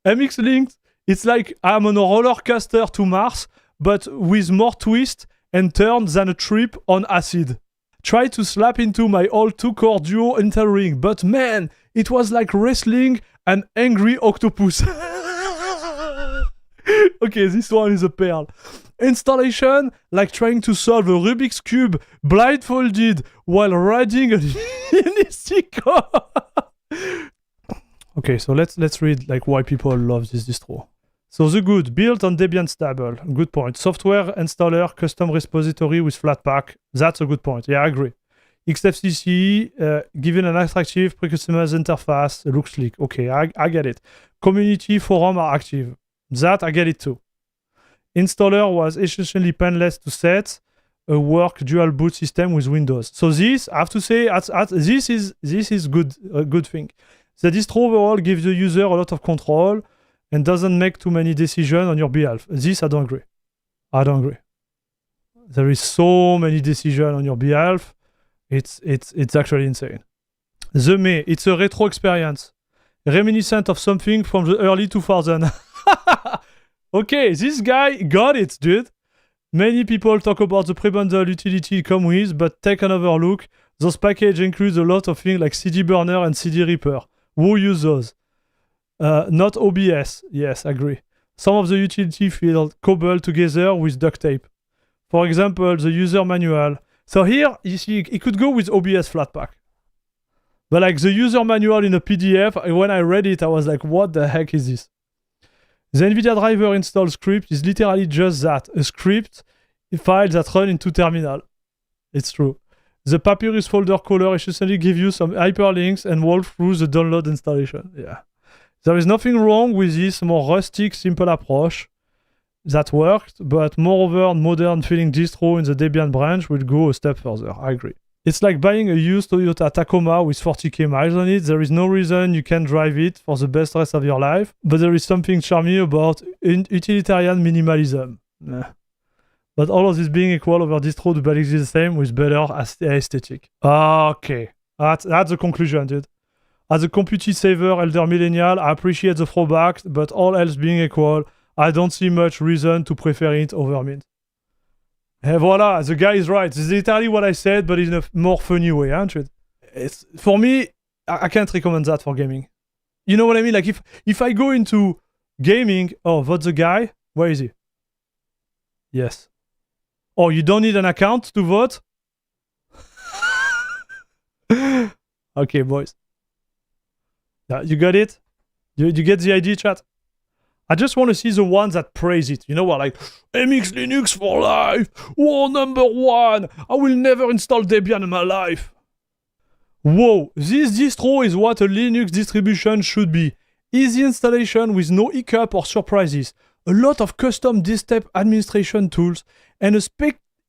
MX Linked, it's like I'm on a roller coaster to Mars, but with more twist and turn than a trip on acid. Try to slap into my old 2-core duo Intel ring, but man, it was like wrestling an angry octopus. Okay, this one is a pearl. Installation, like trying to solve a Rubik's Cube blindfolded while riding a unicycle. Okay, so let's read like why people love this distro. So the good, built on Debian stable, good point. Software installer, custom repository with Flatpak, that's a good point. Yeah, I agree. XFCC, given an attractive pre-customized interface, looks sleek. Okay, I get it. Community forum are active. That I get it too. Installer was essentially painless to set, a work dual boot system with Windows. So this, I have to say, this is good, a good thing. The distro overall gives the user a lot of control and doesn't make too many decisions on your behalf. This I don't agree. I don't agree. There is so many decisions on your behalf. It's actually insane. The May, it's a retro experience, reminiscent of something from the early 2000s. Okay, this guy got it, dude. Many people talk about the pre-bundle utility it comes with, but take another look. Those packages include a lot of things like CD Burner and CD Reaper. Who use those? Not OBS. Yes, agree. Some of the utility feel cobbled together with duct tape. For example, the user manual. So here, you see, it could go with OBS Flatpak. But like the user manual in a PDF, when I read it, I was like, what the heck is this? The NVIDIA driver install script is literally just that, a script file that runs into terminal. It's true. The Papyrus folder caller essentially gives you some hyperlinks and walk through the download installation. Yeah. There is nothing wrong with this more rustic, simple approach that worked, but moreover, modern feeling distro in the Debian branch will go a step further. I agree. It's like buying a used Toyota Tacoma with 40k miles on it. There is no reason you can drive it for the best rest of your life, but there is something charming about utilitarian minimalism. But all of this being equal over distro do basically the same with better aesthetic. Okay, that's the conclusion, dude. As a compute saver elder millennial, I appreciate the throwback, but all else being equal, I don't see much reason to prefer it over Mint. And voila, the guy is right. This is literally what I said, but in a more funny way, aren't it? It's, for me, I can't recommend that for gaming. You know what I mean? Like if I go into gaming, oh, vote the guy. Where is he? Yes. Oh, you don't need an account to vote? Okay, boys. Yeah, you got it? You get the idea, chat? I just want to see the ones that praise it. You know what? Like, MX Linux for life. Whoa, #1. I will never install Debian in my life. Whoa, this distro is what a Linux distribution should be. Easy installation with no hiccup or surprises. A lot of custom desktop administration tools. And a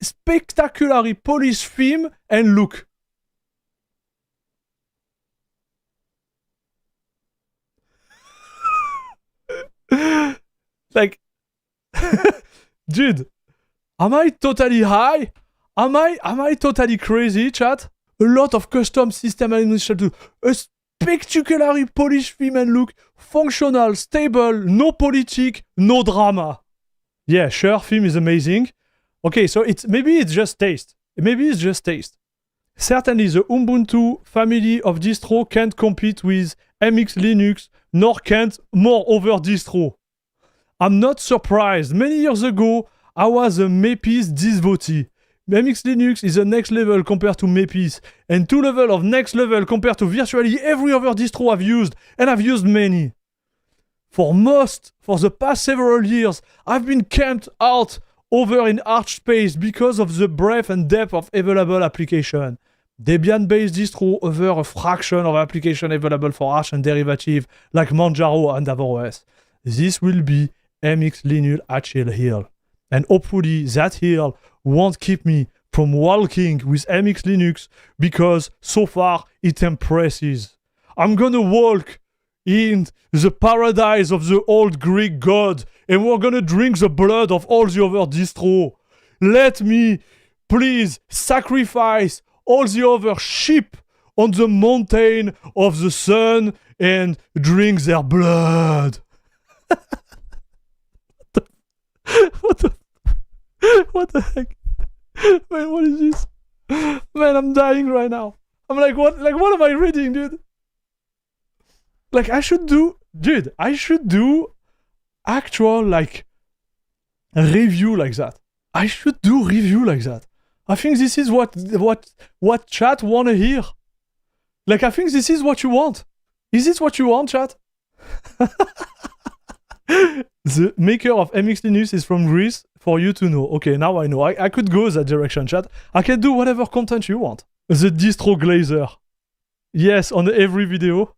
spectacularly polished theme and look. Like, dude, am I totally high? Am I totally crazy, chat? A lot of custom system administration tools. A spectacularly polished theme and look. Functional, stable, no politic, no drama. Yeah, sure, theme is amazing. Okay, so maybe it's just taste. Maybe it's just taste. Certainly, the Ubuntu family of distro can't compete with MX Linux, nor can't moreover distro. I'm not surprised. Many years ago, I was a Mapis devotee. MX Linux is the next level compared to Mapis, and 2 level of next level compared to virtually every other distro I've used, and I've used many. For the past several years, I've been camped out over in Archspace because of the breadth and depth of available application. Debian-based distro over a fraction of application available for Arch and derivative like Manjaro and DaVinci. This will be MX Linux Achille Hill. And hopefully that hill won't keep me from walking with MX Linux because so far it impresses. I'm gonna walk in the paradise of the old Greek god and we're gonna drink the blood of all the other distro. Let me, please, sacrifice all the other sheep on the mountain of the sun and drink their blood. what the heck? Man, what is this? Man, I'm dying right now. I'm like, what am I reading, dude? Like, I should do actual, like, review like that. I should do review like that. I think this is what chat wanna hear. Like, I think this is what you want. Is this what you want, chat? The maker of MX Linux is from Greece, for you to know. Okay, now I know. I could go that direction, chat. I can do whatever content you want. The distro glazer. Yes, on every video.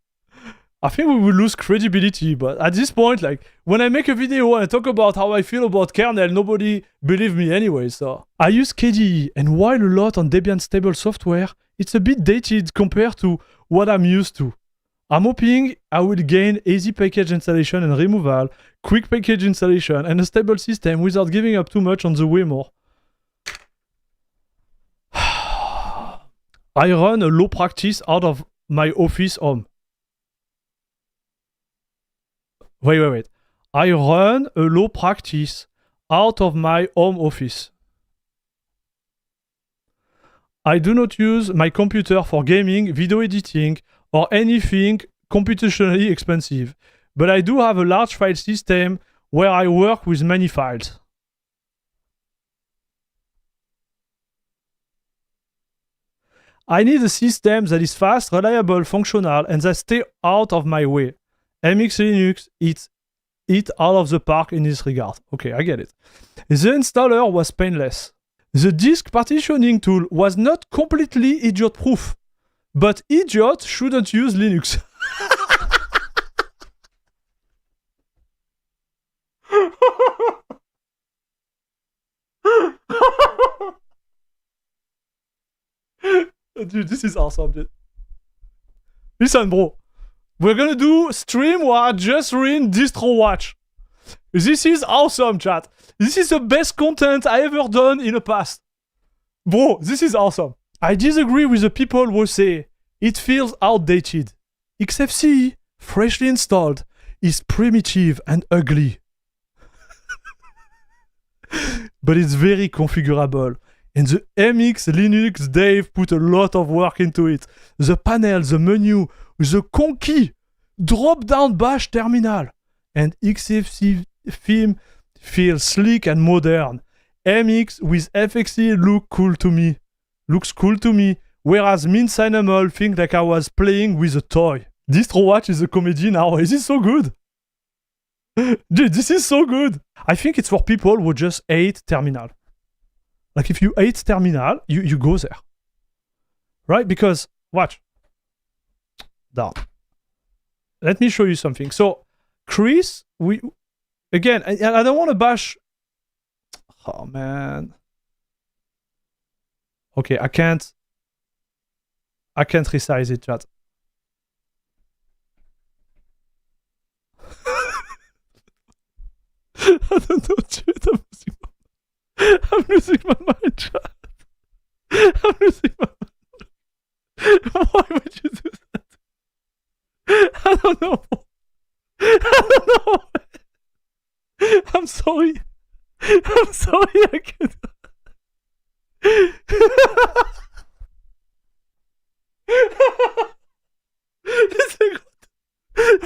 I think we will lose credibility, but at this point, like, when I make a video and I talk about how I feel about kernel, nobody believes me anyway, so. I use KDE, and while a lot on Debian stable software, it's a bit dated compared to what I'm used to. I'm hoping I will gain easy package installation and removal, quick package installation, and a stable system without giving up too much on the way more. I run a low practice out of my office home. Wait. I run a low practice out of my home office. I do not use my computer for gaming, video editing, or anything computationally expensive, but I do have a large file system where I work with many files. I need a system that is fast, reliable, functional, and that stays out of my way. MX Linux hit out of the park in this regard. Okay, I get it. The installer was painless. The disk partitioning tool was not completely idiot-proof, but idiots shouldn't use Linux. Dude, this is awesome, dude. Listen, bro. We're gonna do stream where I just read Distrowatch. This is awesome, chat. This is the best content I ever done in the past. Bro, this is awesome. I disagree with the people who say it feels outdated. XFCE, freshly installed, is primitive and ugly. But it's very configurable. And the MX Linux Dave put a lot of work into it. The panel, the menu, the conky drop-down bash terminal. And XFCE theme feels sleek and modern. MX with FXE looks cool to me, whereas Mint Cinnamon think like I was playing with a toy. Distrowatch is a comedy now. Is this so good? Dude, this is so good. I think it's for people who just hate terminal. Like, if you hate terminal, you go there. Right? Because, watch. Down. Let me show you something. So, Chris, again, I don't want to bash. Oh, man. Okay, I can't resize it, chat. I don't know, dude. I'm losing my mind, chat. I'm losing my mind. Why would you do that? I don't know. I don't know. I'm sorry. I'm sorry, I can't.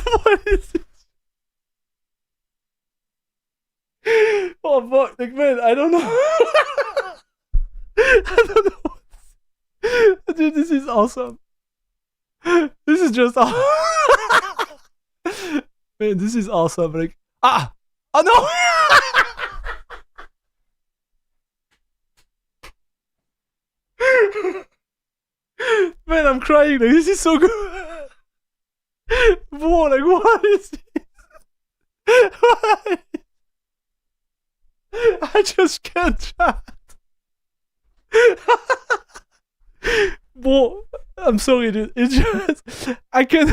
What is it? Oh fuck, like, man, I don't know. I don't know. Dude, this is awesome. This is just awesome. Man, this is awesome. Like, oh no. Man, I'm crying. Like, this is so good. Bro, like, what is this? Why? I just can't chat. Bro, I'm sorry, dude. It's just, I can't.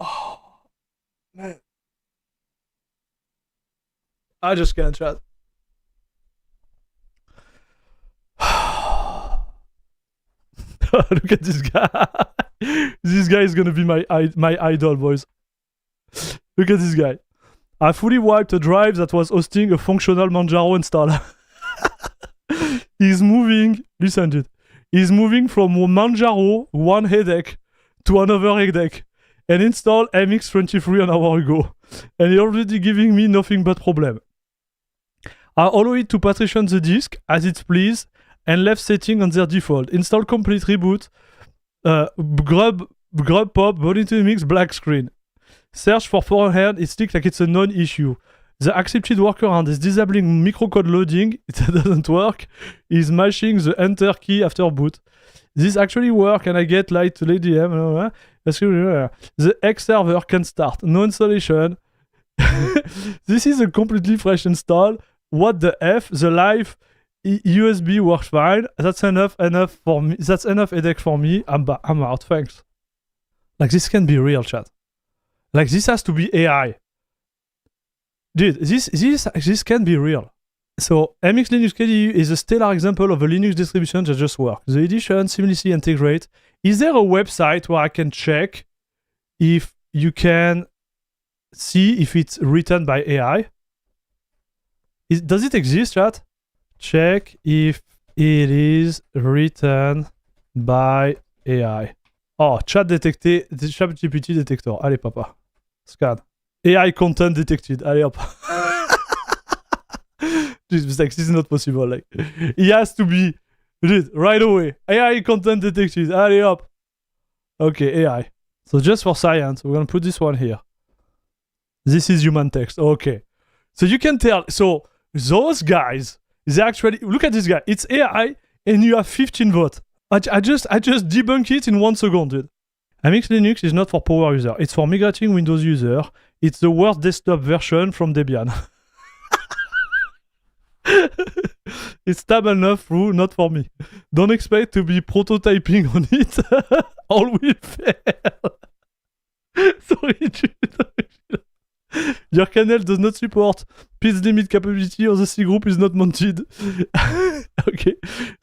Oh, man. I just can't chat. Look at this guy. This guy is gonna be my idol, boys. Look at this guy. I fully wiped a drive that was hosting a functional Manjaro installer. He's moving, listen dude, he's moving from Manjaro, one headache, to another headache, and installed MX23 an hour ago. And he's already giving me nothing but problem. I allow it to partition the disk as it please, and left setting on their default. Install complete reboot, grub pop, monitor mix, black screen. Search for forehand, it looks like it's a non-issue. The accepted workaround is disabling microcode loading, it doesn't work, is mashing the enter key after boot. This actually works and I get light to LDM. The X server can start, no installation. This is a completely fresh install. What the F? The live USB works fine. That's enough for me. That's enough headache for me. I'm out, thanks. Like this can be real, chat. Like this has to be AI. Dude, this can be real. So MX Linux KDE is a stellar example of a Linux distribution that just works. The edition seamlessly integrate. Is there a website where I can check if you can see if it's written by AI? Does it exist, chat? Check if it is written by AI. Oh, chat detecté, chat GPT detector. Allez, papa. Scan. AI content detected. Allez, hop. This is not possible. Like, it has to be right away. AI content detected. Allez, hop. Okay, AI. So just for science, we're gonna put this one here. This is human text. Okay. So you can tell. So those guys, they actually look at this guy. It's AI, and you have 15 votes. I just debunk it in 1 second, dude. MX Linux is not for power user. It's for migrating Windows user. It's the worst desktop version from Debian. It's stable enough through, not for me. Don't expect to be prototyping on it. All will fail. Sorry, dude. Your kernel does not support PID's limit capability or the C group is not mounted. Okay.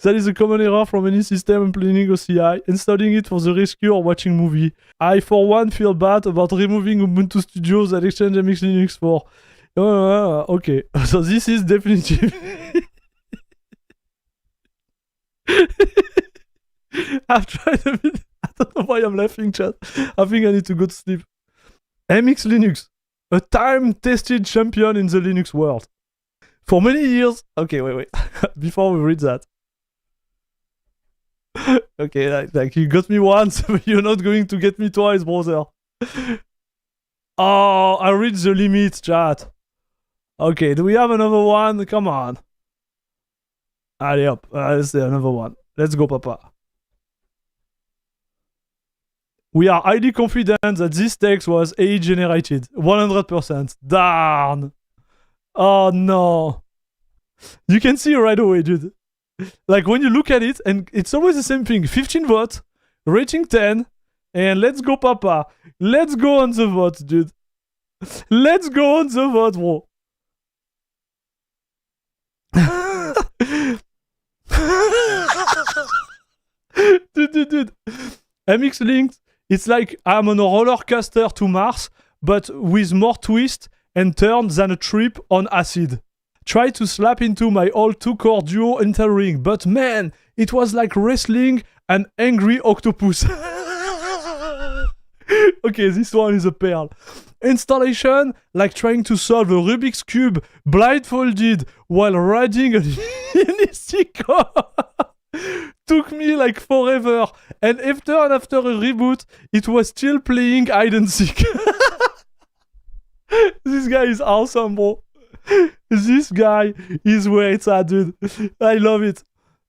That is a common error from any system implementing OCI. Installing it for the rescue or watching movie. I, for one, feel bad about removing Ubuntu Studios and Exchange MX Linux for... okay. So this is definitive. I've tried a bit. I don't know why I'm laughing, chat. I think I need to go to sleep. MX Linux. A time-tested champion in the Linux world. For many years... Okay, wait. Before we read that. Okay, like you got me once, but you're not going to get me twice, brother. Oh, I reached the limit, chat. Okay, do we have another one? Come on. Allez, hop. Let's say another one. Let's go, papa. We are highly confident that this text was AI generated. 100%. Darn. Oh no. You can see right away, dude. Like when you look at it, and it's always the same thing. 15 votes, rating 10, and let's go, papa. Let's go on the vote, dude. Let's go on the vote, bro. Dude. MX Linux. It's like I'm on a roller coaster to Mars, but with more twist and turn than a trip on acid. Try to slap into my old 2-core duo Intel ring, but man, it was like wrestling an angry octopus. Okay, this one is a pearl. Installation, like trying to solve a Rubik's Cube blindfolded while riding a Unity core. Took me like forever, and after a reboot, it was still playing hide and seek. This guy is awesome, bro. This guy is where it's at, dude. I love it.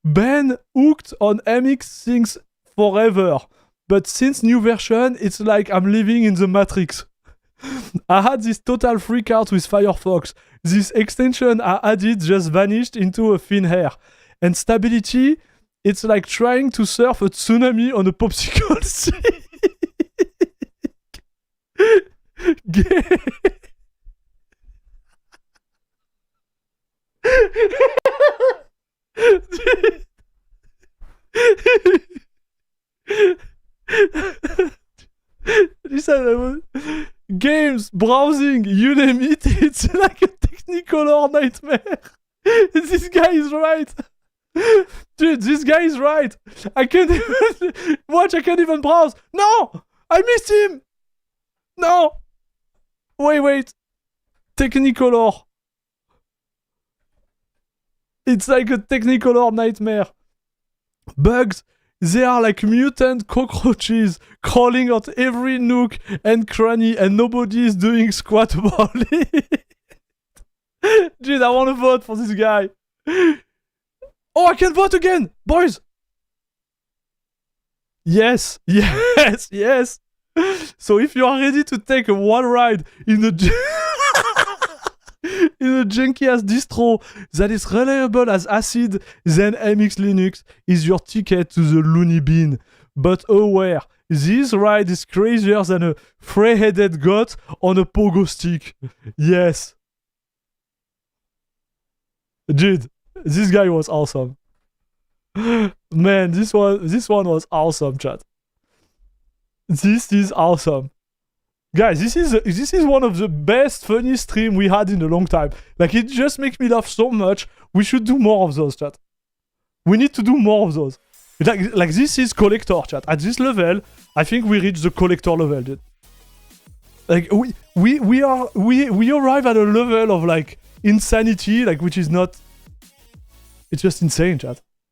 Ben hooked on MX things forever, but since new version, it's like I'm living in the Matrix. I had this total freak out with Firefox. This extension I added just vanished into a thin air. And stability, it's like trying to surf a tsunami on a popsicle stick. Games, browsing, you name it, it's like a Technicolor nightmare. This guy is right. Dude, this guy is right. I can't even watch, I can't even browse. No! I missed him! No! Wait. Technicolor. It's like a Technicolor nightmare. Bugs, they are like mutant cockroaches crawling out every nook and cranny, and nobody is doing squat about it. Dude, I want to vote for this guy. Oh, I can vote again, boys. Yes. So if you are ready to take a one ride in a junky ass distro that is reliable as acid, then MX Linux is your ticket to the loony bin. But aware, this ride is crazier than a three-headed goat on a pogo stick. Yes. Dude, this guy was awesome. Man, this one was awesome, chat. This is awesome. Guys, this is one of the best funny stream we had in a long time. Like, it just makes me laugh so much. We should do more of those, chat. We need to do more of those. Like this is collector, chat. At this level, I think we reach the collector level, dude. Like we arrive at a level of like insanity, like which is not. It's just insane, chat.